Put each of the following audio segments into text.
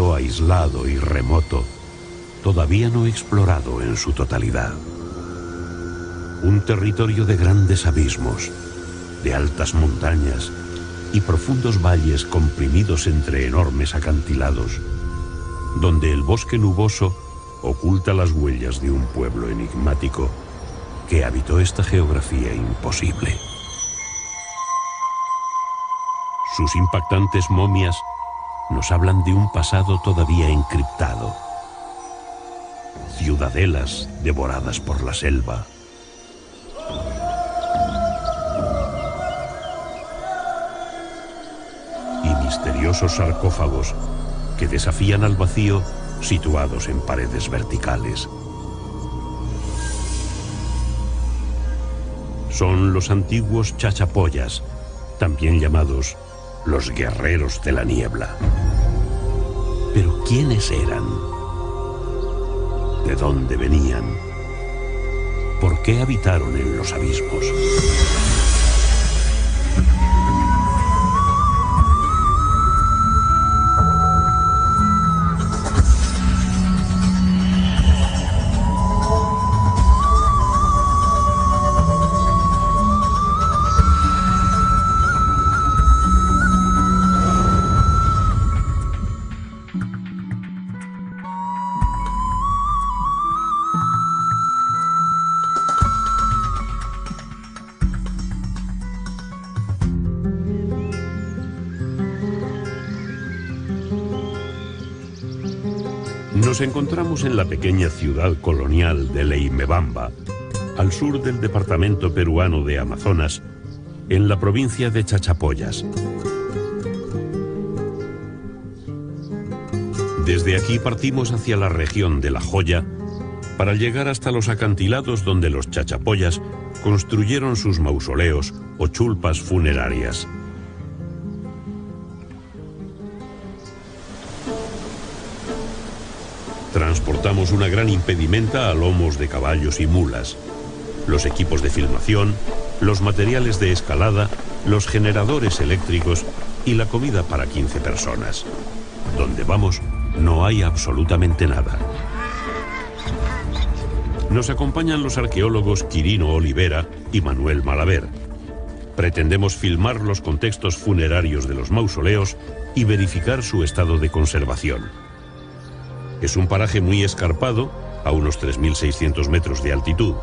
mundo aislado y remoto, todavía no explorado en su totalidad. Un territorio de grandes abismos, de altas montañas y profundos valles comprimidos entre enormes acantilados, donde el bosque nuboso oculta las huellas de un pueblo enigmático que habitó esta geografía imposible. Sus impactantes momias nos hablan de un pasado todavía encriptado. Ciudadelas devoradas por la selva. Y misteriosos sarcófagos que desafían al vacío situados en paredes verticales. Son los antiguos chachapoyas, también llamados los guerreros de la niebla. Pero ¿quiénes eran? ¿De dónde venían? ¿Por qué habitaron en los abismos? Nos encontramos en la pequeña ciudad colonial de Leimebamba, al sur del departamento peruano de Amazonas, en la provincia de Chachapoyas. Desde aquí partimos hacia la región de La Joya para llegar hasta los acantilados donde los chachapoyas construyeron sus mausoleos o chulpas funerarias. Transportamos una gran impedimenta a lomos de caballos y mulas, los equipos de filmación, los materiales de escalada, los generadores eléctricos y la comida para 15 personas. Donde vamos no hay absolutamente nada. Nos acompañan los arqueólogos Quirino Olivera y Manuel Malaver. Pretendemos filmar los contextos funerarios de los mausoleos y verificar su estado de conservación. Es un paraje muy escarpado, a unos 3.600 metros de altitud.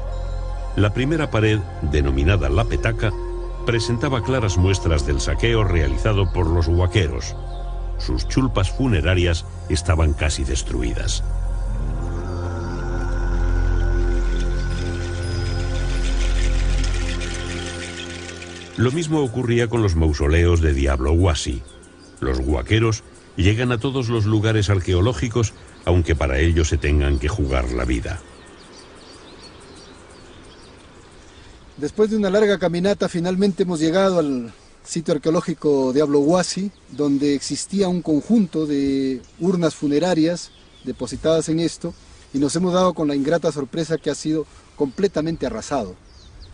La primera pared, denominada La Petaca, presentaba claras muestras del saqueo realizado por los huaqueros. Sus chulpas funerarias estaban casi destruidas. Lo mismo ocurría con los mausoleos de Diablo Huasi. Los huaqueros llegan a todos los lugares arqueológicos, aunque para ello se tengan que jugar la vida. Después de una larga caminata, finalmente hemos llegado al sitio arqueológico Diablo Huasi, donde existía un conjunto de urnas funerarias depositadas en esto, y nos hemos dado con la ingrata sorpresa que ha sido completamente arrasado.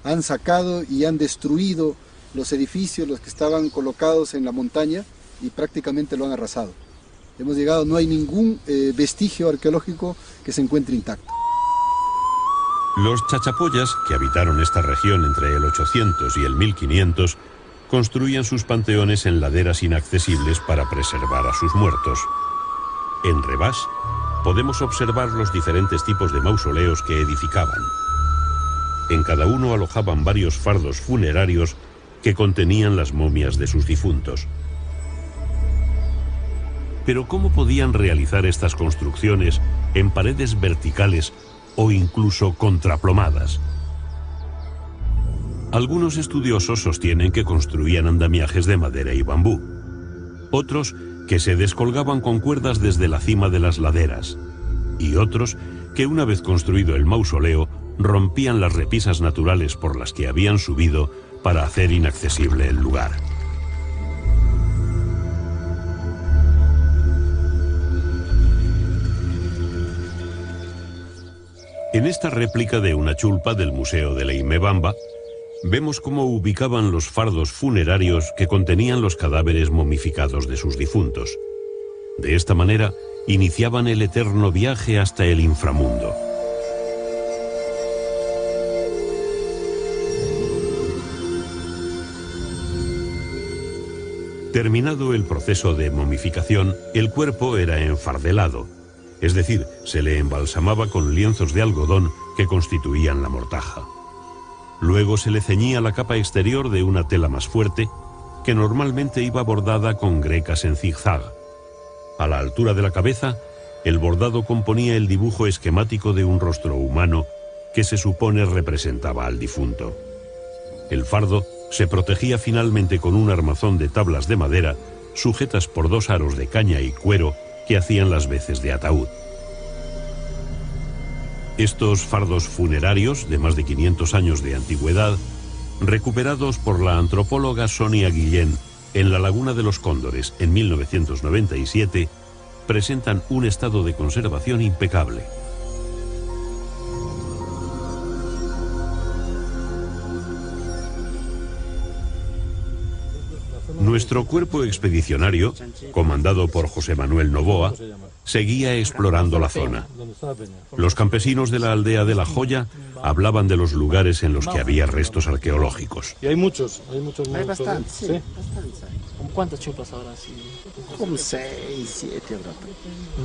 Han sacado y han destruido los edificios, los que estaban colocados en la montaña, y prácticamente lo han arrasado. Hemos llegado, no hay ningún vestigio arqueológico que se encuentre intacto. Los chachapoyas, que habitaron esta región entre el 800 y el 1500, construían sus panteones en laderas inaccesibles para preservar a sus muertos. En Rebás podemos observar los diferentes tipos de mausoleos que edificaban. En cada uno alojaban varios fardos funerarios que contenían las momias de sus difuntos. Pero ¿cómo podían realizar estas construcciones en paredes verticales o incluso contraplomadas? Algunos estudiosos sostienen que construían andamiajes de madera y bambú. Otros que se descolgaban con cuerdas desde la cima de las laderas. Y otros que una vez construido el mausoleo rompían las repisas naturales por las que habían subido para hacer inaccesible el lugar. En esta réplica de una chulpa del Museo de Leimebamba, vemos cómo ubicaban los fardos funerarios que contenían los cadáveres momificados de sus difuntos. De esta manera, iniciaban el eterno viaje hasta el inframundo. Terminado el proceso de momificación, el cuerpo era enfardelado, es decir, se le embalsamaba con lienzos de algodón que constituían la mortaja. Luego se le ceñía la capa exterior de una tela más fuerte, que normalmente iba bordada con grecas en zigzag. A la altura de la cabeza, el bordado componía el dibujo esquemático de un rostro humano que se supone representaba al difunto. El fardo se protegía finalmente con un armazón de tablas de madera sujetas por 2 aros de caña y cuero que hacían las veces de ataúd. Estos fardos funerarios, de más de 500 años de antigüedad, recuperados por la antropóloga Sonia Guillén en la Laguna de los Cóndores en 1997, presentan un estado de conservación impecable. Nuestro cuerpo expedicionario, comandado por José Manuel Novoa, seguía explorando la zona. Los campesinos de la aldea de La Joya hablaban de los lugares en los que había restos arqueológicos. Y hay muchos. Hay bastantes, sí, ¿Sí? bastantes hay. ¿Cuántas chupas ahora? Sí. Como 6, 7 habrá.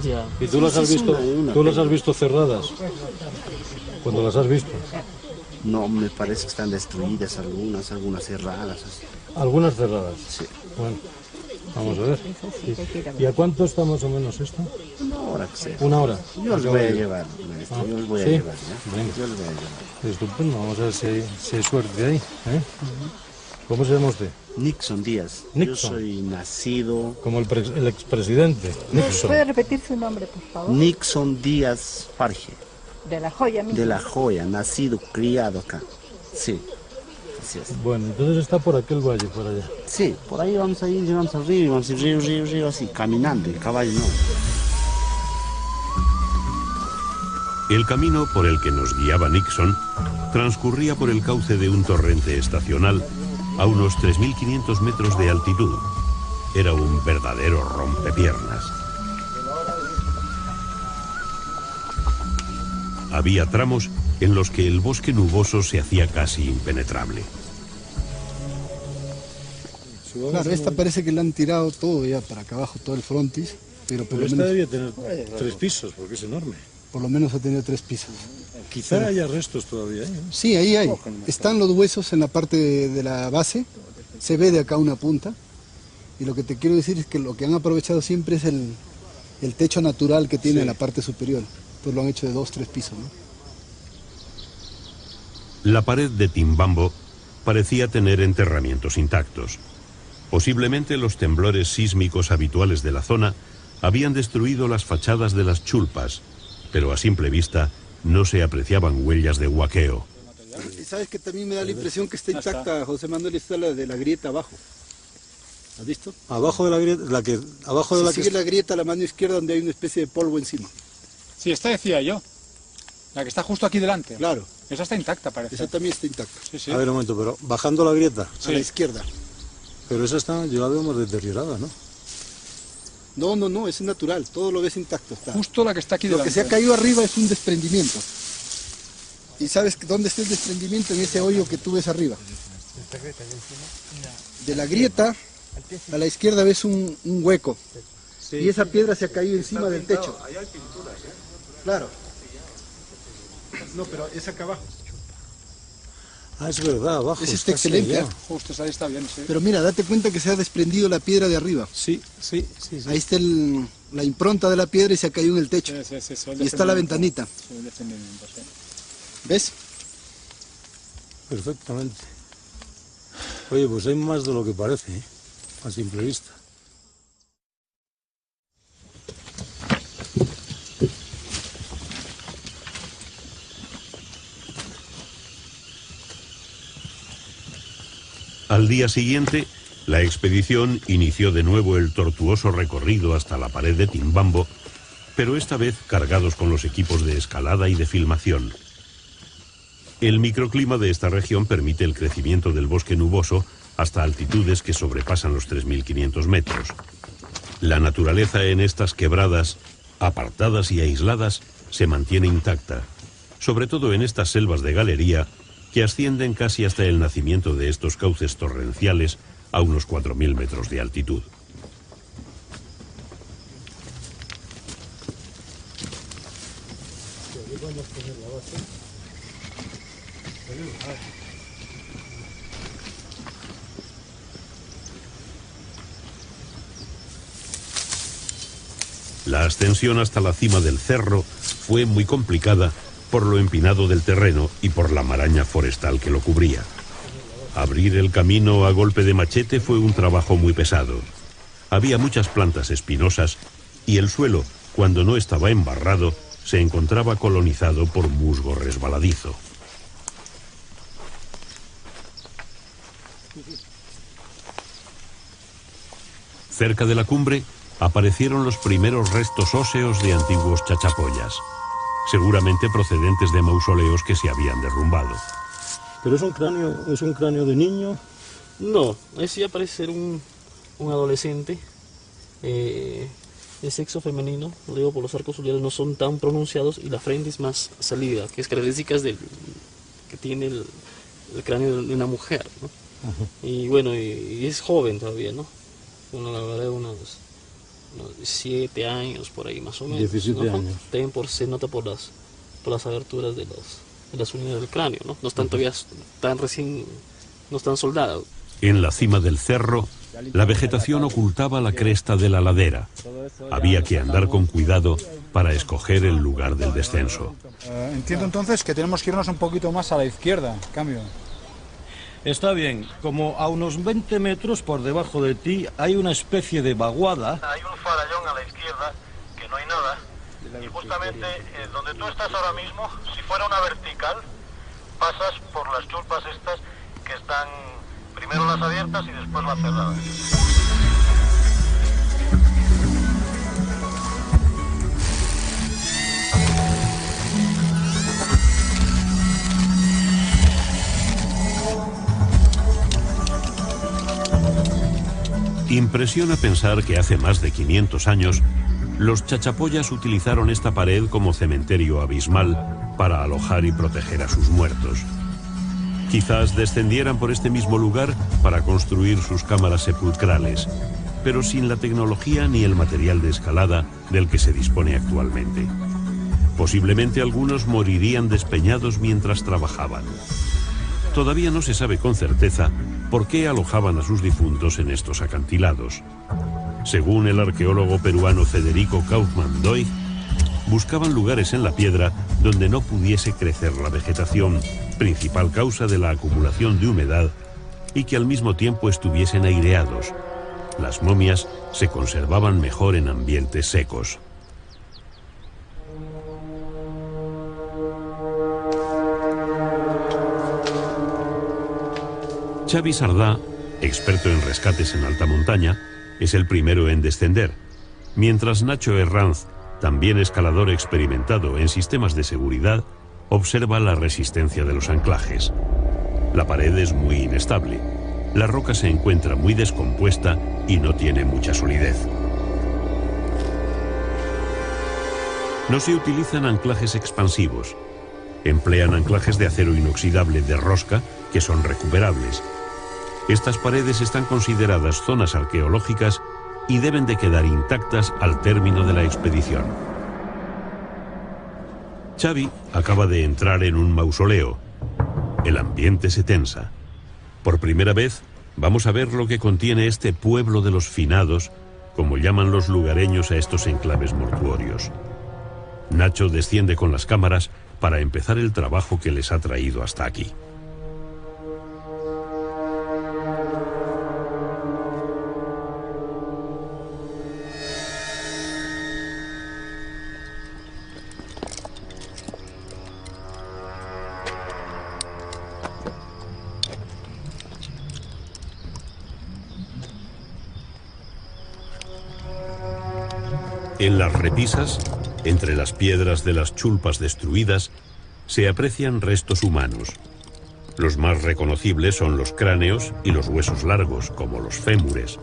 Ya. ¿Y tú las has Sí, visto? una ¿Tú las has visto cerradas? Cuando las has visto. No, me parece que están destruidas algunas cerradas. Así. Algunas cerradas. Sí. Bueno, vamos a ver. ¿Y a cuánto está más o menos esto? Una hora que sea. Una hora. Yo los voy a llevar, maestro. Yo los voy a ¿sí? llevar, ¿ya? Venga. Yo los voy a llevar. Estupendo, vamos a ver si hay suerte ahí. ¿Eh? ¿Cómo se llama usted? Nixon Díaz. Nixon. Yo soy nacido... Como el expresidente. Nixon. ¿Puede repetir su nombre, por favor? Nixon Díaz Farge. De La Joya mismo. De La Joya, nacido, criado acá. Sí. Así es. Bueno, entonces está por aquel valle, por allá. Sí, por ahí vamos a ir, llegamos al río, vamos a ir río, así, caminando, el caballo no. El camino por el que nos guiaba Nixon transcurría por el cauce de un torrente estacional a unos 3.500 metros de altitud. Era un verdadero rompepiernas. Había tramos en los que el bosque nuboso se hacía casi impenetrable. Claro, esta parece que le han tirado todo ya para acá abajo, todo el frontis, pero por Pero lo esta menos, debía tener 3 pisos, porque es enorme. por lo menos ha tenido 3 pisos. Quizá haya restos todavía ahí, ¿no? Sí, ahí hay. Están los huesos en la parte de la base, se ve de acá una punta, y lo que te quiero decir es que lo que han aprovechado siempre es el techo natural que tiene en la parte superior, pues lo han hecho de 2, 3 pisos, ¿no? La pared de Timbambo parecía tener enterramientos intactos. Posiblemente los temblores sísmicos habituales de la zona habían destruido las fachadas de las chulpas, pero a simple vista no se apreciaban huellas de huaqueo. Y sabes que también me da la impresión que está intacta, José Manuel, está la de la grieta abajo. ¿Has visto? Abajo de la grieta, abajo de la Sigue la grieta a la mano izquierda donde hay una especie de polvo encima. Sí, esta decía yo. La que está justo aquí delante. Claro, Esa está intacta, parece. esa también está intacta. Sí, sí. A ver un momento, pero bajando la grieta. A la izquierda. Pero esa está, yo la veo más deteriorada, ¿no? No, es natural, todo lo ves intacto. Está. Justo la que está aquí Lo delante. que se ha caído arriba es un desprendimiento. ¿Y sabes dónde está el desprendimiento? En ese hoyo que tú ves arriba. De la grieta a la izquierda ves un hueco. Y esa piedra se ha caído encima del techo. Claro. No, pero es acá abajo. Ah, es verdad, abajo. Ese está así excelente, allá. ¿eh? Justo esa ahí está bien, sí. Pero mira, date cuenta que se ha desprendido la piedra de arriba. Sí. Ahí está la impronta de la piedra y se ha caído en el techo. Sí, Y está la ventanita. Sí, el descendimiento, sí. ¿Ves? Perfectamente. Oye, pues hay más de lo que parece, ¿eh? A simple vista. Al día siguiente, la expedición inició de nuevo el tortuoso recorrido hasta la pared de Timbambo, pero esta vez cargados con los equipos de escalada y de filmación. El microclima de esta región permite el crecimiento del bosque nuboso hasta altitudes que sobrepasan los 3.500 metros. La naturaleza en estas quebradas apartadas y aisladas, se mantiene intacta, sobre todo en estas selvas de galería que ascienden casi hasta el nacimiento de estos cauces torrenciales a unos 4.000 metros de altitud. La ascensión hasta la cima del cerro fue muy complicada por lo empinado del terreno y por la maraña forestal que lo cubría. Abrir el camino a golpe de machete fue un trabajo muy pesado. Había muchas plantas espinosas y el suelo, cuando no estaba embarrado, se encontraba colonizado por musgo resbaladizo. Cerca de la cumbre aparecieron los primeros restos óseos de antiguos chachapoyas, seguramente procedentes de mausoleos que se habían derrumbado. ¿Pero es un cráneo de niño? No, ese ya parece ser un adolescente de sexo femenino. Lo digo por los arcos ciliares no son tan pronunciados y la frente es más salida, que es características que tiene el cráneo de una mujer, ¿no? Y bueno, y es joven todavía, ¿no? Bueno, la verdad, unos 17 años por ahí más o menos. 17 ¿no? años. También se nota por las aberturas de las unidades del cráneo, ¿no? No están todavía no están soldados. En la cima del cerro, la vegetación ocultaba la cresta de la ladera. Había que andar con cuidado para escoger el lugar del descenso. Entiendo entonces que tenemos que irnos un poquito más a la izquierda, en cambio. Está bien, como a unos 20 metros por debajo de ti hay una especie de vaguada. Hay un farallón a la izquierda, que no hay nada, y justamente donde tú estás ahora mismo, si fuera una vertical, pasas por las chulpas estas que están primero las abiertas y después las cerradas. Impresiona pensar que hace más de 500 años los chachapoyas utilizaron esta pared como cementerio abismal para alojar y proteger a sus muertos. Quizás descendieran por este mismo lugar para construir sus cámaras sepulcrales, pero sin la tecnología ni el material de escalada del que se dispone actualmente. Posiblemente algunos morirían despeñados mientras trabajaban. Todavía no se sabe con certeza por qué alojaban a sus difuntos en estos acantilados. Según el arqueólogo peruano Federico Kaufmann-Doig, buscaban lugares en la piedra donde no pudiese crecer la vegetación, principal causa de la acumulación de humedad, y que al mismo tiempo estuviesen aireados. Las momias se conservaban mejor en ambientes secos. Xavi Sardá, experto en rescates en alta montaña, es el primero en descender, mientras Nacho Herranz, también escalador experimentado en sistemas de seguridad, observa la resistencia de los anclajes. La pared es muy inestable, la roca se encuentra muy descompuesta y no tiene mucha solidez. No se utilizan anclajes expansivos. Emplean anclajes de acero inoxidable de rosca que son recuperables. Estas paredes están consideradas zonas arqueológicas y deben de quedar intactas al término de la expedición. Xavi acaba de entrar en un mausoleo. El ambiente se tensa. Por primera vez vamos a ver lo que contiene este pueblo de los finados, como llaman los lugareños a estos enclaves mortuorios. Nacho desciende con las cámaras para empezar el trabajo que les ha traído hasta aquí. En las repisas, entre las piedras de las chulpas destruidas, se aprecian restos humanos. Los más reconocibles son los cráneos y los huesos largos, como los fémures.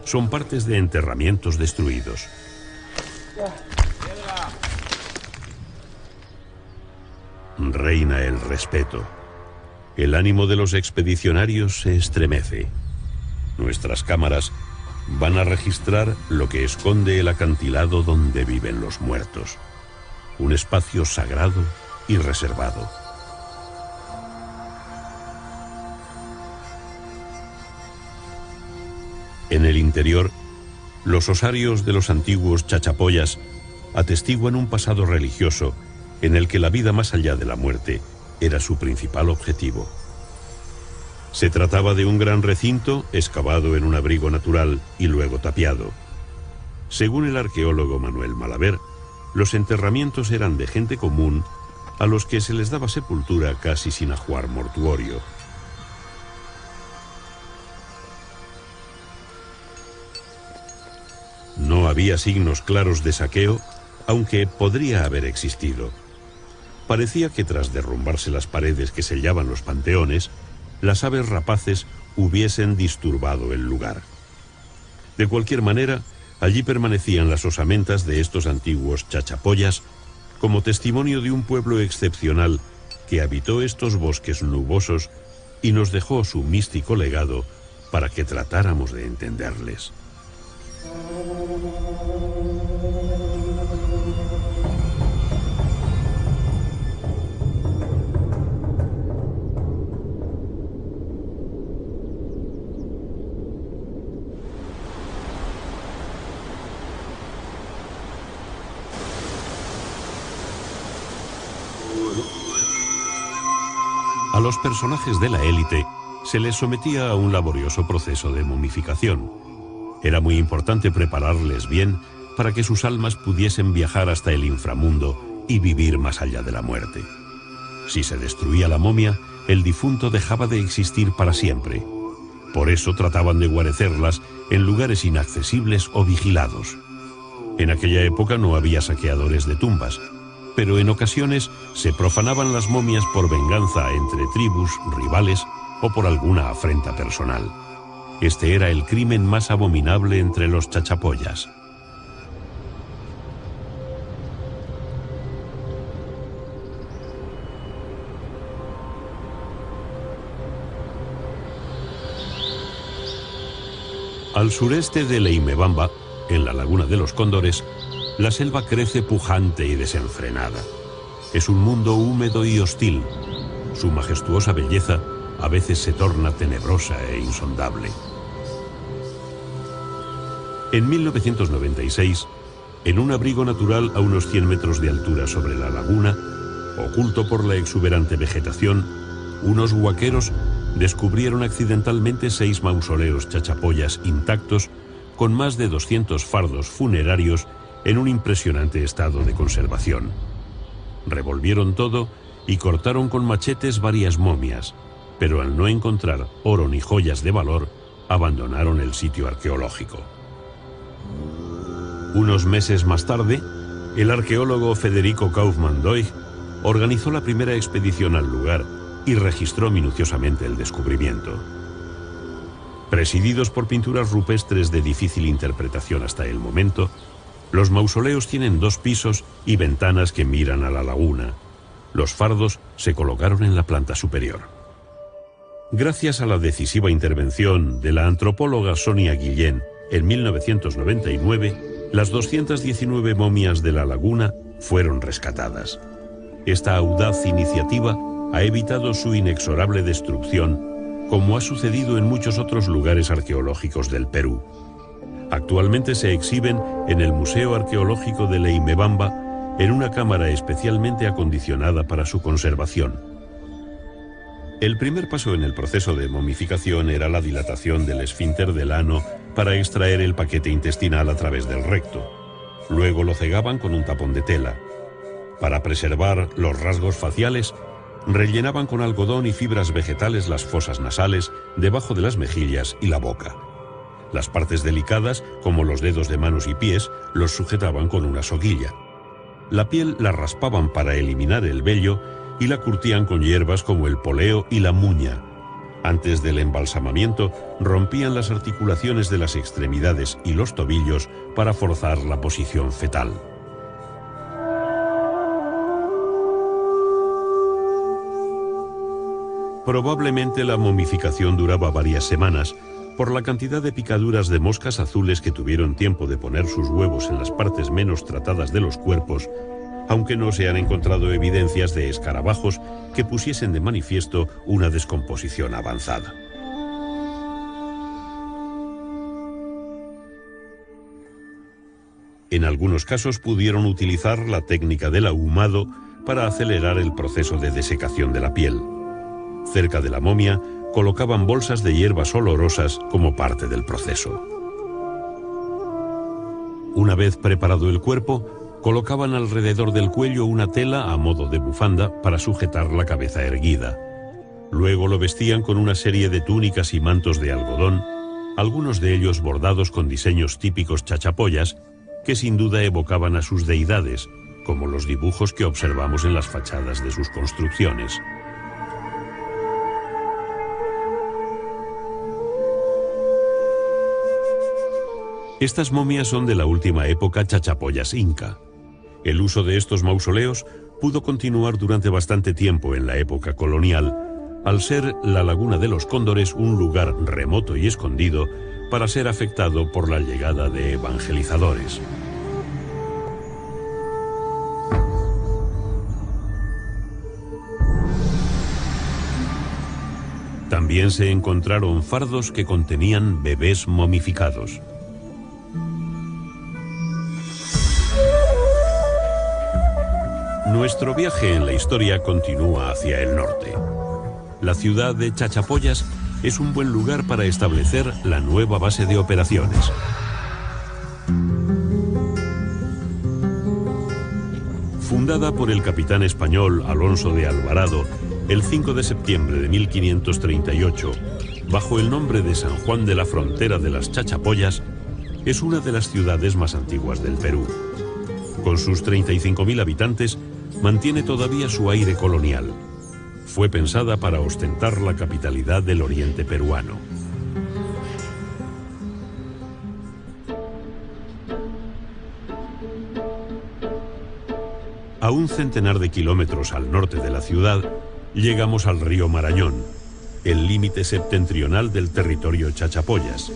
Son partes de enterramientos destruidos. reina el respeto. El ánimo de los expedicionarios se estremece. Nuestras cámaras van a registrar lo que esconde el acantilado donde viven los muertos. Un espacio sagrado y reservado. En el interior, los osarios de los antiguos chachapoyas atestiguan un pasado religioso en el que la vida más allá de la muerte era su principal objetivo. Se trataba de un gran recinto excavado en un abrigo natural y luego tapiado. Según el arqueólogo Manuel Malaver, los enterramientos eran de gente común a los que se les daba sepultura casi sin ajuar mortuorio. No había signos claros de saqueo, aunque podría haber existido. Parecía que tras derrumbarse las paredes que sellaban los panteones, las aves rapaces hubiesen disturbado el lugar. De cualquier manera, allí permanecían las osamentas de estos antiguos chachapoyas como testimonio de un pueblo excepcional que habitó estos bosques nubosos y nos dejó su místico legado para que tratáramos de entenderles. A los personajes de la élite se les sometía a un laborioso proceso de momificación. Era muy importante prepararles bien para que sus almas pudiesen viajar hasta el inframundo y vivir más allá de la muerte. Si se destruía la momia, el difunto dejaba de existir para siempre. Por eso trataban de guarecerlas en lugares inaccesibles o vigilados. En aquella época no había saqueadores de tumbas, pero en ocasiones se profanaban las momias por venganza entre tribus, rivales o por alguna afrenta personal. Este era el crimen más abominable entre los chachapoyas. Al sureste de Leimebamba, en la laguna de los Cóndores, la selva crece pujante y desenfrenada. Es un mundo húmedo y hostil. Su majestuosa belleza a veces se torna tenebrosa e insondable. En 1996, en un abrigo natural a unos 100 metros de altura sobre la laguna, oculto por la exuberante vegetación, unos huaqueros descubrieron accidentalmente 6 mausoleos chachapoyas intactos con más de 200 fardos funerarios en un impresionante estado de conservación. Revolvieron todo y cortaron con machetes varias momias, pero al no encontrar oro ni joyas de valor, abandonaron el sitio arqueológico. Unos meses más tarde, el arqueólogo Federico Kaufmann-Doig organizó la primera expedición al lugar y registró minuciosamente el descubrimiento. Presididos por pinturas rupestres de difícil interpretación hasta el momento, los mausoleos tienen 2 pisos y ventanas que miran a la laguna. Los fardos se colocaron en la planta superior. Gracias a la decisiva intervención de la antropóloga Sonia Guillén en 1999, las 219 momias de la laguna fueron rescatadas. Esta audaz iniciativa ha evitado su inexorable destrucción, como ha sucedido en muchos otros lugares arqueológicos del Perú. Actualmente se exhiben en el Museo Arqueológico de Leimebamba en una cámara especialmente acondicionada para su conservación. El primer paso en el proceso de momificación era la dilatación del esfínter del ano para extraer el paquete intestinal a través del recto. Luego lo cegaban con un tapón de tela. Para preservar los rasgos faciales, rellenaban con algodón y fibras vegetales las fosas nasales debajo de las mejillas y la boca. Las partes delicadas, como los dedos de manos y pies, los sujetaban con una soguilla. La piel la raspaban para eliminar el vello y la curtían con hierbas como el poleo y la muña. Antes del embalsamamiento, rompían las articulaciones de las extremidades y los tobillos para forzar la posición fetal. Probablemente la momificación duraba varias semanas por la cantidad de picaduras de moscas azules que tuvieron tiempo de poner sus huevos en las partes menos tratadas de los cuerpos, aunque no se han encontrado evidencias de escarabajos que pusiesen de manifiesto una descomposición avanzada. En algunos casos pudieron utilizar la técnica del ahumado para acelerar el proceso de desecación de la piel. Cerca de la momia colocaban bolsas de hierbas olorosas como parte del proceso. Una vez preparado el cuerpo, colocaban alrededor del cuello una tela a modo de bufanda para sujetar la cabeza erguida. Luego lo vestían con una serie de túnicas y mantos de algodón, algunos de ellos bordados con diseños típicos chachapoyas, que sin duda evocaban a sus deidades, como los dibujos que observamos en las fachadas de sus construcciones. Estas momias son de la última época chachapoyas inca. El uso de estos mausoleos pudo continuar durante bastante tiempo en la época colonial, al ser la Laguna de los Cóndores un lugar remoto y escondido para ser afectado por la llegada de evangelizadores. También se encontraron fardos que contenían bebés momificados. Nuestro viaje en la historia continúa hacia el norte. La ciudad de Chachapoyas es un buen lugar para establecer la nueva base de operaciones. Fundada por el capitán español Alonso de Alvarado el 5 de septiembre de 1538, bajo el nombre de San Juan de la Frontera de las Chachapoyas, es una de las ciudades más antiguas del Perú. Con sus 35.000 habitantes, mantiene todavía su aire colonial. Fue pensada para ostentar la capitalidad del oriente peruano. A un centenar de kilómetros al norte de la ciudad, llegamos al río Marañón, el límite septentrional del territorio Chachapoyas.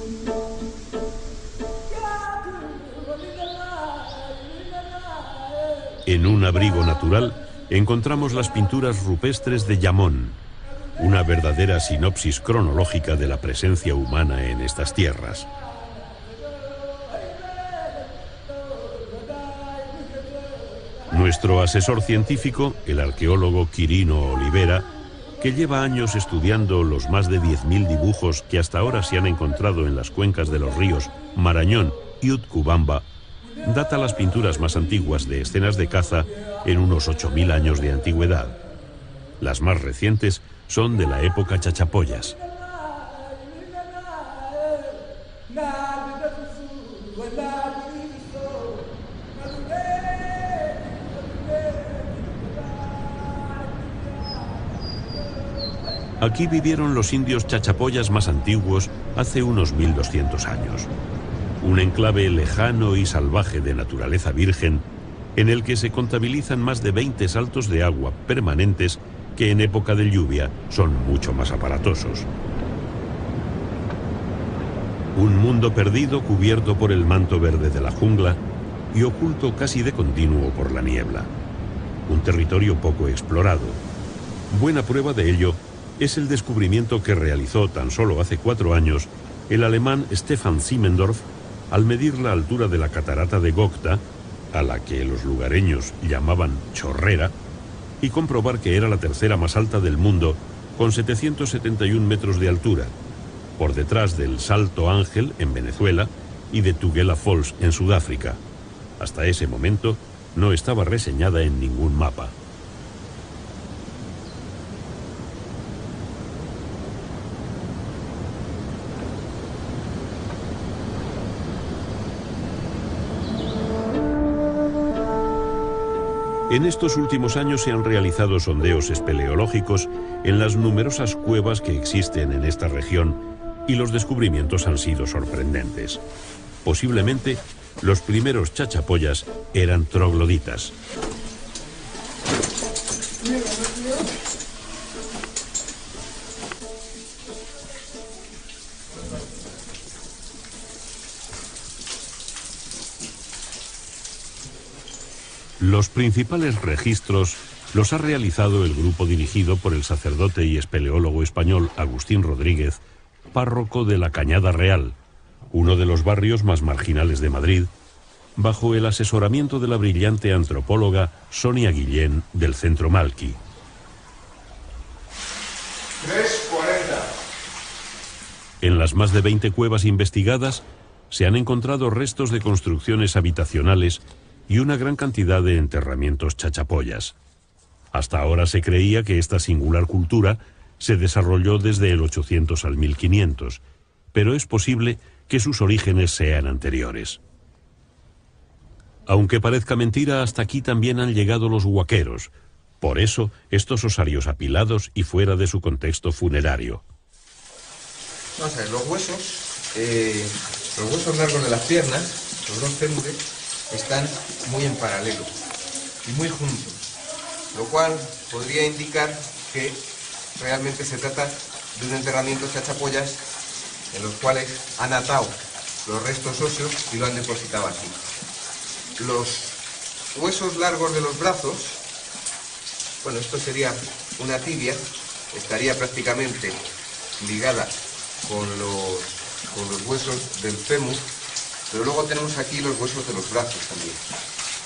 En un abrigo natural encontramos las pinturas rupestres de Yamón, una verdadera sinopsis cronológica de la presencia humana en estas tierras. Nuestro asesor científico, el arqueólogo Quirino Olivera, que lleva años estudiando los más de 10.000 dibujos que hasta ahora se han encontrado en las cuencas de los ríos Marañón y Utcubamba, data las pinturas más antiguas de escenas de caza en unos 8.000 años de antigüedad. Las más recientes son de la época Chachapoyas. Aquí vivieron los indios chachapoyas más antiguos hace unos 1200 años. Un enclave lejano y salvaje de naturaleza virgen, en el que se contabilizan más de 20 saltos de agua permanentes que en época de lluvia son mucho más aparatosos. Un mundo perdido cubierto por el manto verde de la jungla y oculto casi de continuo por la niebla. Un territorio poco explorado. Buena prueba de ello es el descubrimiento que realizó tan solo hace 4 años el alemán Stefan Simmendorf al medir la altura de la catarata de Gocta, a la que los lugareños llamaban Chorrera, y comprobar que era la tercera más alta del mundo, con 771 metros de altura, por detrás del Salto Ángel en Venezuela y de Tugela Falls en Sudáfrica. Hasta ese momento no estaba reseñada en ningún mapa. En estos últimos años se han realizado sondeos espeleológicos en las numerosas cuevas que existen en esta región y los descubrimientos han sido sorprendentes. Posiblemente, los primeros chachapoyas eran trogloditas. Los principales registros los ha realizado el grupo dirigido por el sacerdote y espeleólogo español Agustín Rodríguez, párroco de la Cañada Real, uno de los barrios más marginales de Madrid, bajo el asesoramiento de la brillante antropóloga Sonia Guillén del Centro Malqui. 3:40. En las más de 20 cuevas investigadas se han encontrado restos de construcciones habitacionales y una gran cantidad de enterramientos chachapoyas. Hasta ahora se creía que esta singular cultura se desarrolló desde el 800 al 1500, pero es posible que sus orígenes sean anteriores. Aunque parezca mentira, hasta aquí también han llegado los huaqueros. Por eso, estos osarios apilados y fuera de su contexto funerario. Vamos a ver, los huesos largos de las piernas, los dos fémures, están muy en paralelo y muy juntos, lo cual podría indicar que realmente se trata de un enterramiento chachapoyas en los cuales han atado los restos óseos y lo han depositado aquí. Los huesos largos de los brazos, bueno, esto sería una tibia, estaría prácticamente ligada con los huesos del fémur, pero luego tenemos aquí los huesos de los brazos también.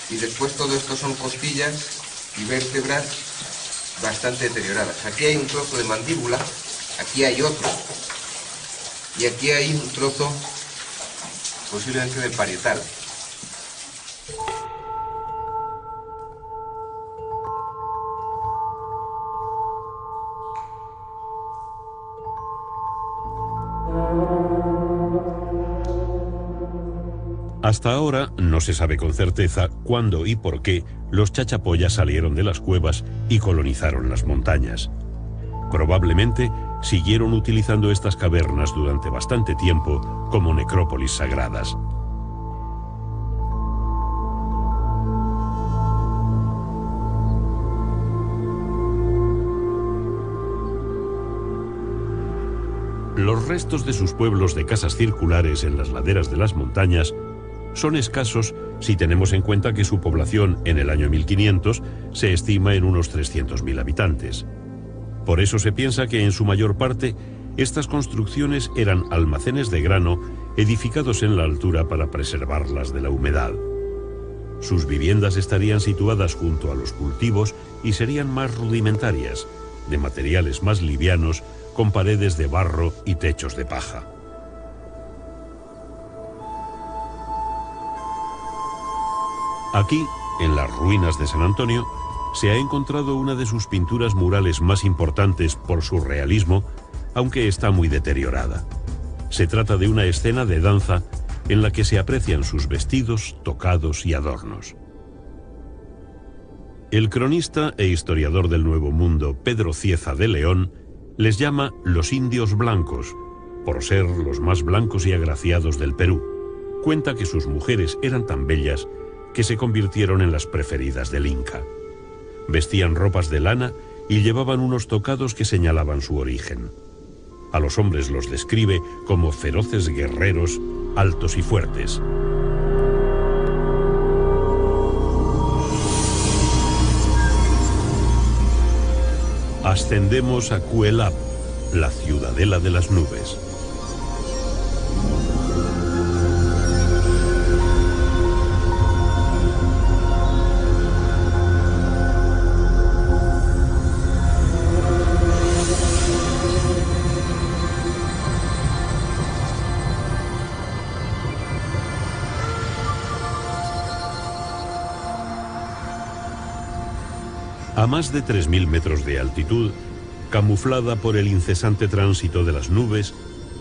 Y después todo esto son costillas y vértebras bastante deterioradas. Aquí hay un trozo de mandíbula, aquí hay otro, y aquí hay un trozo posiblemente del parietal. Hasta ahora no se sabe con certeza cuándo y por qué los chachapoyas salieron de las cuevas y colonizaron las montañas. Probablemente siguieron utilizando estas cavernas durante bastante tiempo como necrópolis sagradas. Los restos de sus pueblos de casas circulares en las laderas de las montañas son escasos si tenemos en cuenta que su población en el año 1500 se estima en unos 300.000 habitantes. Por eso se piensa que en su mayor parte estas construcciones eran almacenes de grano edificados en la altura para preservarlas de la humedad. Sus viviendas estarían situadas junto a los cultivos y serían más rudimentarias, de materiales más livianos, con paredes de barro y techos de paja. Aquí, en las ruinas de San Antonio, se ha encontrado una de sus pinturas murales más importantes por su realismo, aunque está muy deteriorada. Se trata de una escena de danza en la que se aprecian sus vestidos, tocados y adornos. El cronista e historiador del Nuevo Mundo, Pedro Cieza de León, les llama los indios blancos, por ser los más blancos y agraciados del Perú. Cuenta que sus mujeres eran tan bellas que se convirtieron en las preferidas del Inca. Vestían ropas de lana y llevaban unos tocados que señalaban su origen. A los hombres los describe como feroces guerreros, altos y fuertes. Ascendemos a Cuelap, la ciudadela de las nubes. A más de 3.000 metros de altitud, camuflada por el incesante tránsito de las nubes,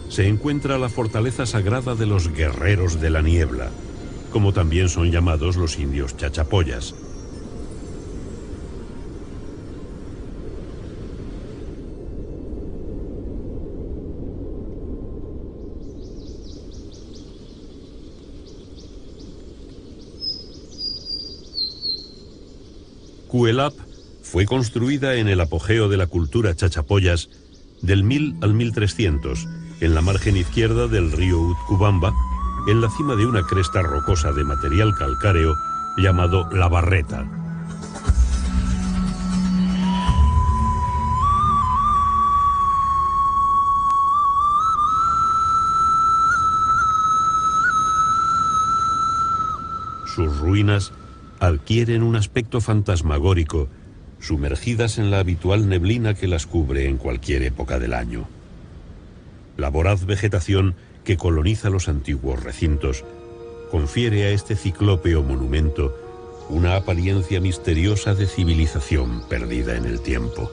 se encuentra la fortaleza sagrada de los guerreros de la niebla, como también son llamados los indios chachapoyas. Cuelap fue construida en el apogeo de la cultura chachapoyas del 1000 al 1300, en la margen izquierda del río Utcubamba, en la cima de una cresta rocosa de material calcáreo llamado La Barreta. Sus ruinas adquieren un aspecto fantasmagórico, sumergidas en la habitual neblina que las cubre en cualquier época del año. La voraz vegetación que coloniza los antiguos recintos confiere a este ciclópeo monumento una apariencia misteriosa de civilización perdida en el tiempo.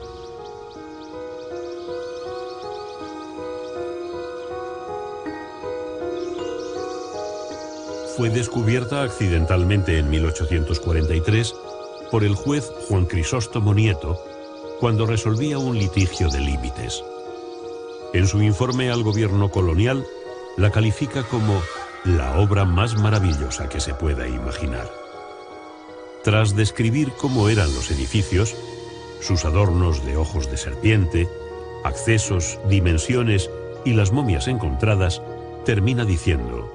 Fue descubierta accidentalmente en 1843 por el juez Juan Crisóstomo Nieto cuando resolvía un litigio de límites. En su informe al gobierno colonial la califica como la obra más maravillosa que se pueda imaginar. Tras describir cómo eran los edificios, sus adornos de ojos de serpiente, accesos, dimensiones y las momias encontradas, termina diciendo: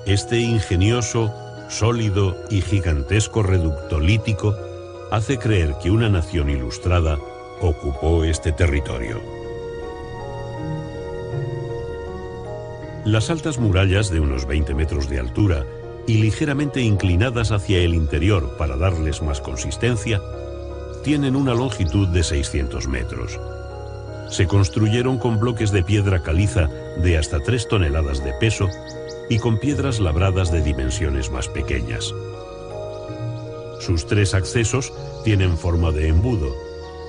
este ingenioso, sólido y gigantesco reducto lítico hace creer que una nación ilustrada ocupó este territorio. Las altas murallas de unos 20 metros de altura y ligeramente inclinadas hacia el interior para darles más consistencia, tienen una longitud de 600 metros. Se construyeron con bloques de piedra caliza de hasta 3 toneladas de peso y con piedras labradas de dimensiones más pequeñas. Sus 3 accesos tienen forma de embudo,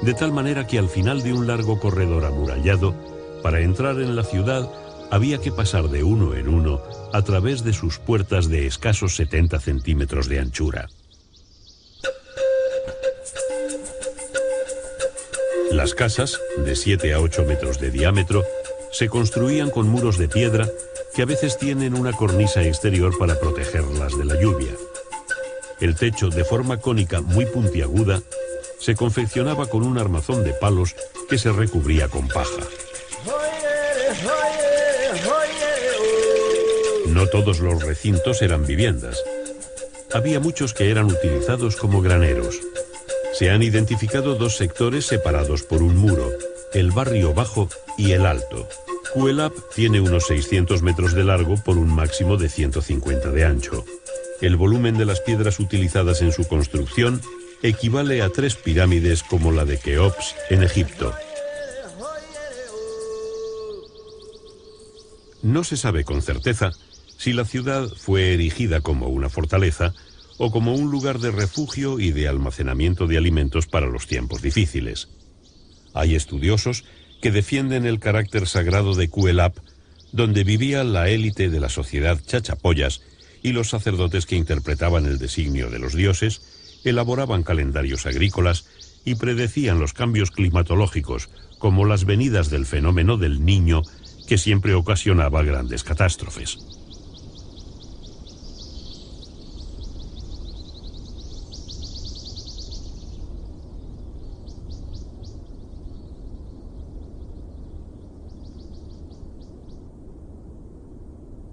de tal manera que al final de un largo corredor amurallado, para entrar en la ciudad había que pasar de uno en uno a través de sus puertas de escasos 70 centímetros de anchura. Las casas, de 7 a 8 metros de diámetro, se construían con muros de piedra que a veces tienen una cornisa exterior para protegerlas de la lluvia. El techo, de forma cónica muy puntiaguda, se confeccionaba con un armazón de palos que se recubría con paja. No todos los recintos eran viviendas. Había muchos que eran utilizados como graneros. Se han identificado 2 sectores separados por un muro, el barrio bajo y el alto. Cuelap tiene unos 600 metros de largo por un máximo de 150 de ancho. El volumen de las piedras utilizadas en su construcción equivale a 3 pirámides como la de Keops en Egipto. No se sabe con certeza si la ciudad fue erigida como una fortaleza o como un lugar de refugio y de almacenamiento de alimentos para los tiempos difíciles. Hay estudiosos que defienden el carácter sagrado de Cuelap, donde vivía la élite de la sociedad chachapoyas y los sacerdotes que interpretaban el designio de los dioses, elaboraban calendarios agrícolas y predecían los cambios climatológicos, como las venidas del fenómeno del Niño, que siempre ocasionaba grandes catástrofes.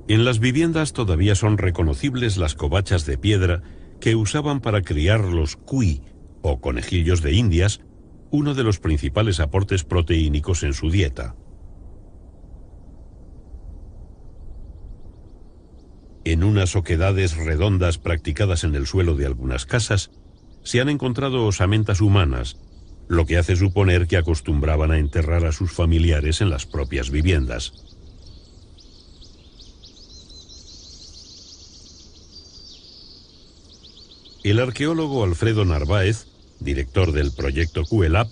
En las viviendas todavía son reconocibles las covachas de piedra que usaban para criar los cuy, o conejillos de Indias, uno de los principales aportes proteínicos en su dieta. En unas oquedades redondas practicadas en el suelo de algunas casas, se han encontrado osamentas humanas, lo que hace suponer que acostumbraban a enterrar a sus familiares en las propias viviendas. El arqueólogo Alfredo Narváez, director del proyecto Cuelap,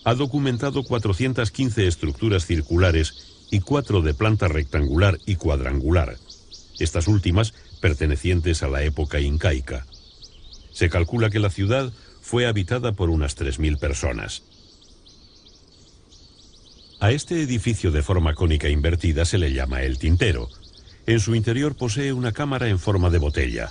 ha documentado 415 estructuras circulares y 4 de planta rectangular y cuadrangular, estas últimas pertenecientes a la época incaica. Se calcula que la ciudad fue habitada por unas 3.000 personas. A este edificio de forma cónica invertida se le llama el tintero. En su interior posee una cámara en forma de botella.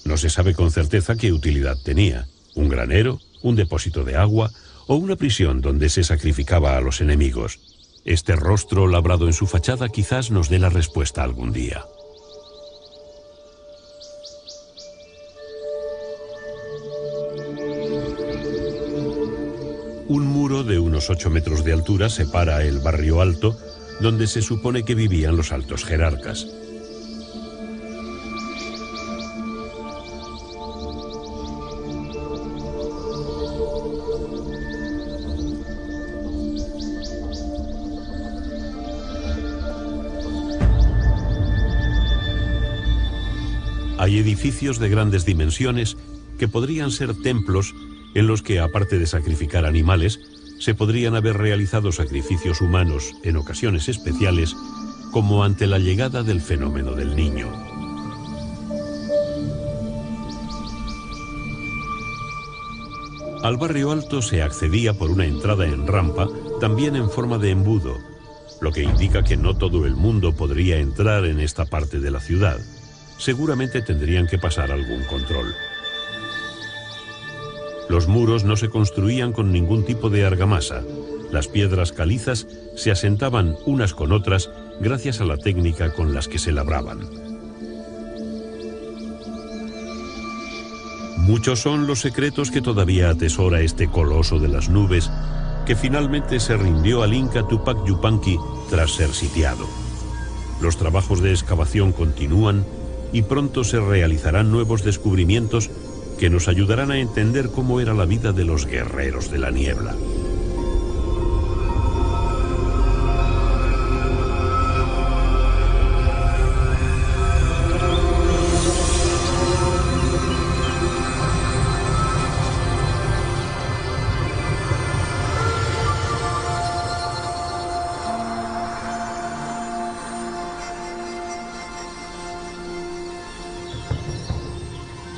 No se sabe con certeza qué utilidad tenía: un granero, un depósito de agua o una prisión donde se sacrificaba a los enemigos. Este rostro labrado en su fachada quizás nos dé la respuesta algún día. Un muro de unos 8 metros de altura separa el barrio alto, donde se supone que vivían los altos jerarcas. Hay edificios de grandes dimensiones que podrían ser templos en los que, aparte de sacrificar animales, se podrían haber realizado sacrificios humanos en ocasiones especiales, como ante la llegada del fenómeno del niño. Al barrio alto se accedía por una entrada en rampa, también en forma de embudo, lo que indica que no todo el mundo podría entrar en esta parte de la ciudad. Seguramente tendrían que pasar algún control. Los muros no se construían con ningún tipo de argamasa. Las piedras calizas se asentaban unas con otras gracias a la técnica con las que se labraban. Muchos son los secretos que todavía atesora este coloso de las nubes, que finalmente se rindió al Inca Tupac Yupanqui tras ser sitiado. Los trabajos de excavación continúan y pronto se realizarán nuevos descubrimientos que nos ayudarán a entender cómo era la vida de los guerreros de la niebla.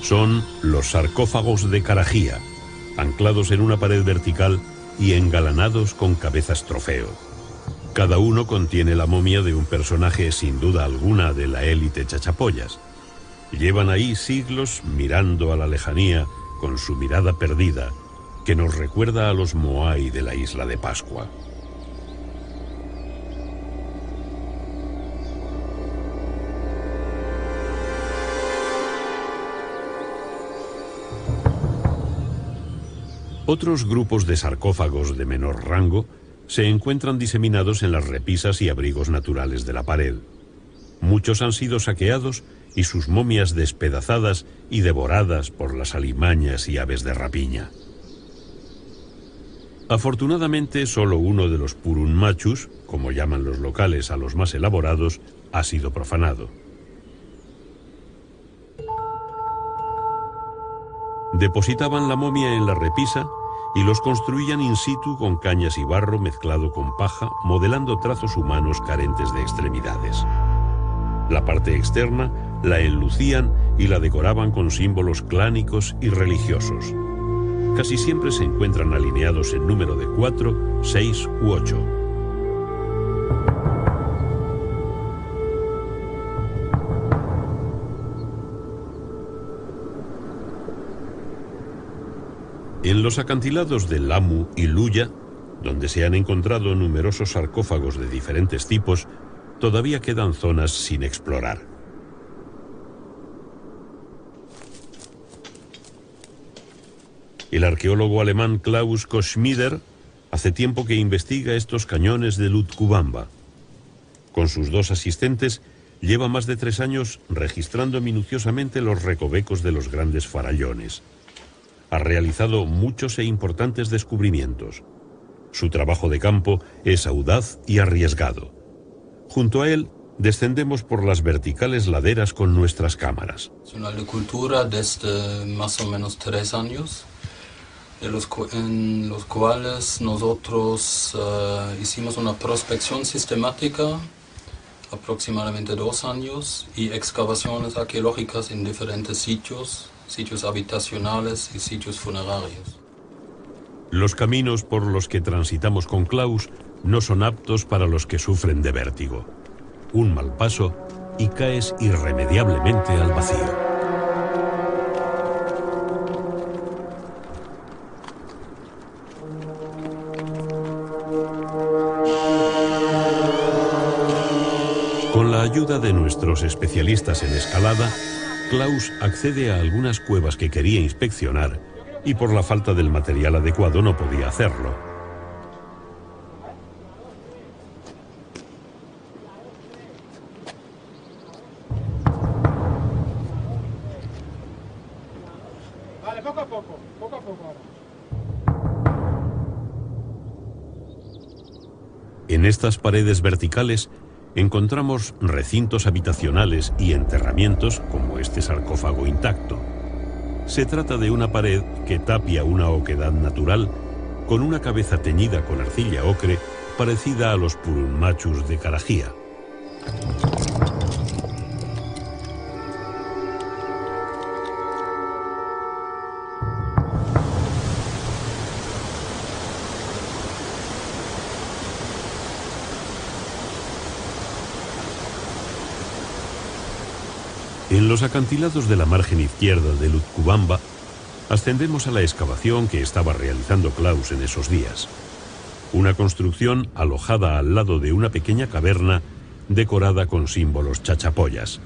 Son los sarcófagos de Carajía, anclados en una pared vertical y engalanados con cabezas trofeo. Cada uno contiene la momia de un personaje sin duda alguna de la élite chachapoyas. Llevan ahí siglos mirando a la lejanía con su mirada perdida, que nos recuerda a los Moai de la isla de Pascua. Otros grupos de sarcófagos de menor rango se encuentran diseminados en las repisas y abrigos naturales de la pared. Muchos han sido saqueados y sus momias despedazadas y devoradas por las alimañas y aves de rapiña. Afortunadamente, solo uno de los purunmachus, como llaman los locales a los más elaborados, ha sido profanado. Depositaban la momia en la repisa y los construían in situ con cañas y barro mezclado con paja, modelando trazos humanos carentes de extremidades. La parte externa la enlucían y la decoraban con símbolos clánicos y religiosos. Casi siempre se encuentran alineados en número de 4, 6 u 8. En los acantilados de Lamu y Luya, donde se han encontrado numerosos sarcófagos de diferentes tipos, todavía quedan zonas sin explorar. El arqueólogo alemán Klaus Koschmider hace tiempo que investiga estos cañones de Lutcubamba. Con sus 2 asistentes, lleva más de 3 años registrando minuciosamente los recovecos de los grandes farallones. Ha realizado muchos e importantes descubrimientos. Su trabajo de campo es audaz y arriesgado. Junto a él, descendemos por las verticales laderas con nuestras cámaras. Nacional de Cultura desde más o menos 3 años, en los cuales nosotros hicimos una prospección sistemática, aproximadamente 2 años, y excavaciones arqueológicas en diferentes sitios habitacionales y sitios funerarios. Los caminos por los que transitamos con Klaus no son aptos para los que sufren de vértigo. Un mal paso y caes irremediablemente al vacío. Con la ayuda de nuestros especialistas en escalada, Klaus accede a algunas cuevas que quería inspeccionar y por la falta del material adecuado no podía hacerlo. Vale, poco a poco ahora. En estas paredes verticales encontramos recintos habitacionales y enterramientos como este sarcófago intacto. Se trata de una pared que tapia una oquedad natural con una cabeza teñida con arcilla ocre parecida a los purunmachus de Carajía. En los acantilados de la margen izquierda del Utcubamba, ascendemos a la excavación que estaba realizando Klaus en esos días. Una construcción alojada al lado de una pequeña caverna decorada con símbolos chachapoyas.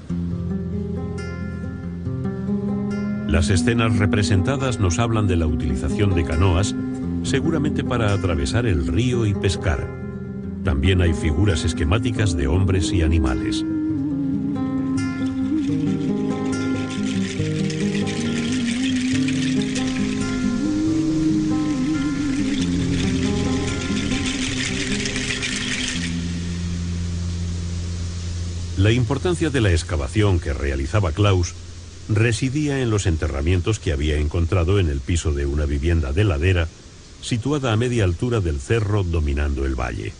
Las escenas representadas nos hablan de la utilización de canoas, seguramente para atravesar el río y pescar. También hay figuras esquemáticas de hombres y animales. La importancia de la excavación que realizaba Klaus residía en los enterramientos que había encontrado en el piso de una vivienda de ladera, situada a media altura del cerro dominando el valle.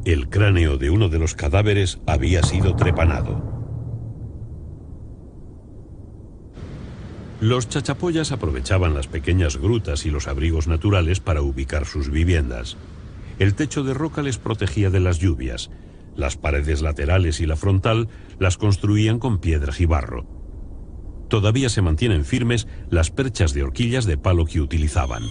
El cráneo de uno de los cadáveres había sido trepanado. Los chachapoyas aprovechaban las pequeñas grutas y los abrigos naturales para ubicar sus viviendas. El techo de roca les protegía de las lluvias. Las paredes laterales y la frontal las construían con piedras y barro. Todavía se mantienen firmes las perchas de horquillas de palo que utilizaban.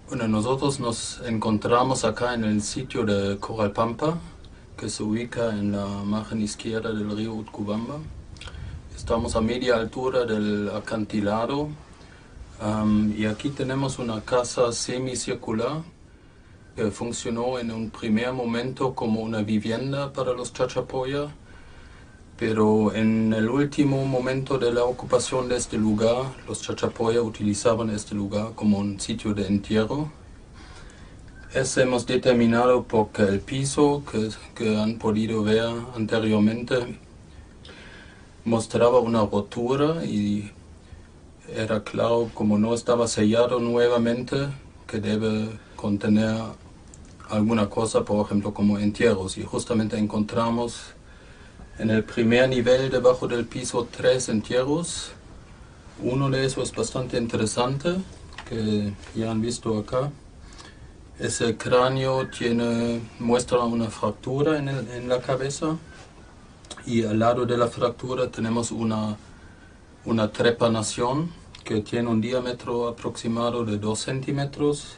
Bueno, nosotros nos encontramos acá en el sitio de Coralpampa, que se ubica en la margen izquierda del río Utcubamba. Estamos a media altura del acantilado y aquí tenemos una casa semicircular que funcionó en un primer momento como una vivienda para los chachapoya, pero en el último momento de la ocupación de este lugar, los chachapoya utilizaban este lugar como un sitio de entierro. Eso hemos determinado porque el piso que han podido ver anteriormente mostraba una rotura y era claro, como no estaba sellado nuevamente, que debe contener alguna cosa, por ejemplo, como entierros. Y justamente encontramos en el primer nivel, debajo del piso, 3 entierros. Uno de esos es bastante interesante, que ya han visto acá. Ese cráneo muestra una fractura en la cabeza y al lado de la fractura tenemos una trepanación que tiene un diámetro aproximado de 2 centímetros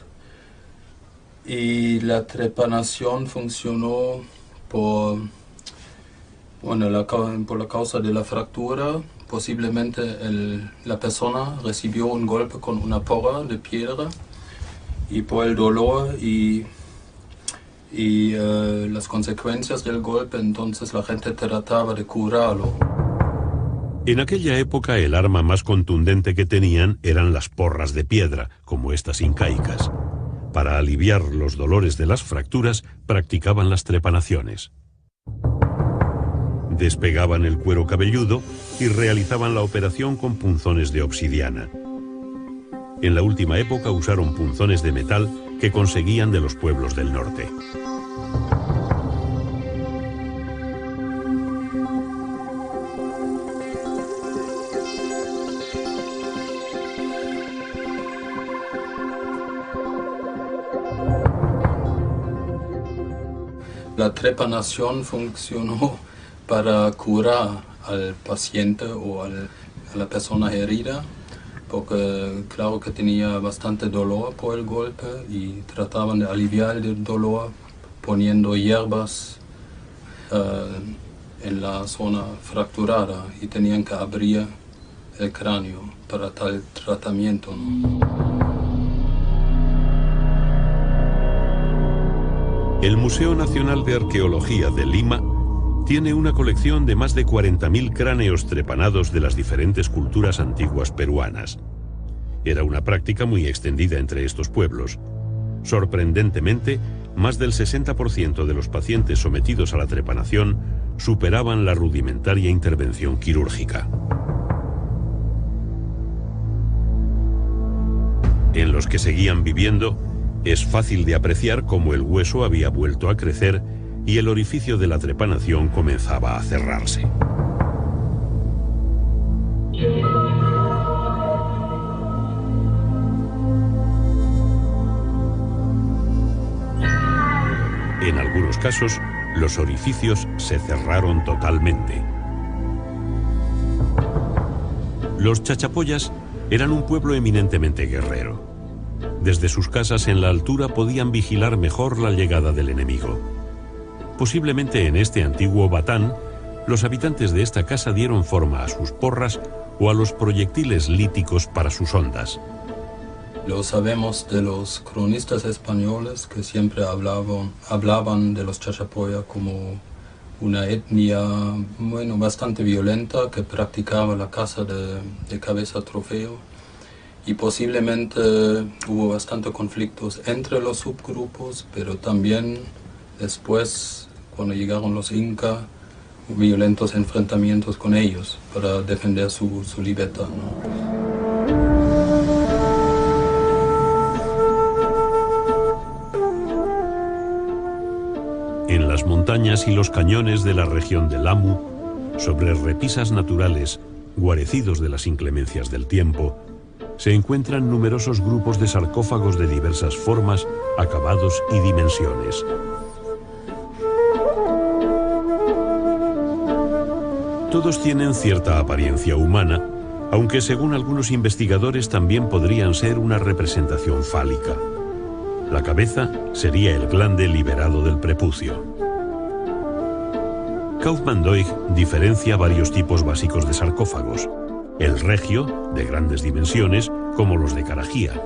y la trepanación funcionó por la causa de la fractura. Posiblemente la persona recibió un golpe con una porra de piedra y por el dolor y las consecuencias del golpe, entonces la gente trataba de curarlo. En aquella época el arma más contundente que tenían eran las porras de piedra, como estas incaicas. Para aliviar los dolores de las fracturas, practicaban las trepanaciones. Despegaban el cuero cabelludo y realizaban la operación con punzones de obsidiana. En la última época usaron punzones de metal que conseguían de los pueblos del norte. la trepanación funcionó para curar al paciente o a la persona herida, porque claro que tenía bastante dolor por el golpe y trataban de aliviar el dolor poniendo hierbas en la zona fracturada y tenían que abrir el cráneo para tal tratamiento, ¿no? El Museo Nacional de Arqueología de Lima tiene una colección de más de 40.000 cráneos trepanados de las diferentes culturas antiguas peruanas. Era una práctica muy extendida entre estos pueblos. Sorprendentemente, más del 60% de los pacientes sometidos a la trepanación superaban la rudimentaria intervención quirúrgica. En los que seguían viviendo, es fácil de apreciar cómo el hueso había vuelto a crecer y el orificio de la trepanación comenzaba a cerrarse. En algunos casos, los orificios se cerraron totalmente. Los chachapoyas eran un pueblo eminentemente guerrero. Desde sus casas en la altura podían vigilar mejor la llegada del enemigo. Posiblemente en este antiguo batán, los habitantes de esta casa dieron forma a sus porras o a los proyectiles líticos para sus hondas. Lo sabemos de los cronistas españoles que siempre hablaban de los chachapoya como una etnia bastante violenta que practicaba la caza de cabeza trofeo. Y posiblemente hubo bastantes conflictos entre los subgrupos, pero también después, cuando llegaron los incas, violentos enfrentamientos con ellos para defender su libertad, ¿no? En las montañas y los cañones de la región del Amu, sobre repisas naturales, guarecidos de las inclemencias del tiempo, se encuentran numerosos grupos de sarcófagos de diversas formas, acabados y dimensiones. Todos tienen cierta apariencia humana, aunque según algunos investigadores también podrían ser una representación fálica. La cabeza sería el glande liberado del prepucio. Kaufmann-Doig diferencia varios tipos básicos de sarcófagos: el regio, de grandes dimensiones, como los de Carajía;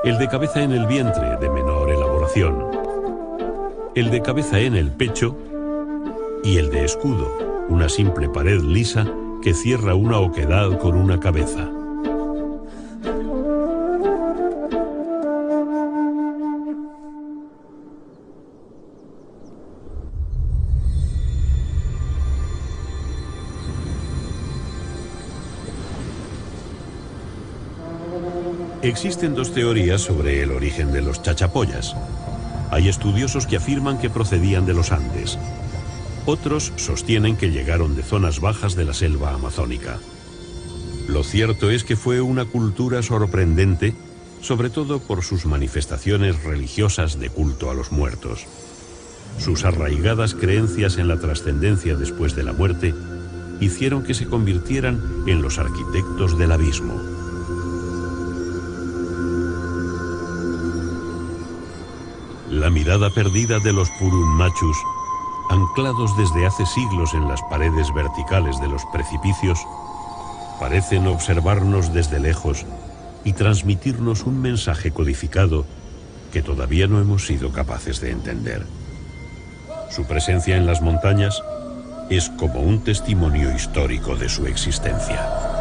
el de cabeza en el vientre, de menor elaboración; el de cabeza en el pecho; y el de escudo, una simple pared lisa que cierra una oquedad con una cabeza. Existen dos teorías sobre el origen de los chachapoyas. Hay estudiosos que afirman que procedían de los Andes. Otros sostienen que llegaron de zonas bajas de la selva amazónica. Lo cierto es que fue una cultura sorprendente, sobre todo por sus manifestaciones religiosas de culto a los muertos. Sus arraigadas creencias en la trascendencia después de la muerte hicieron que se convirtieran en los arquitectos del abismo. La mirada perdida de los Purun Machus, anclados desde hace siglos en las paredes verticales de los precipicios, parecen observarnos desde lejos y transmitirnos un mensaje codificado que todavía no hemos sido capaces de entender. Su presencia en las montañas es como un testimonio histórico de su existencia.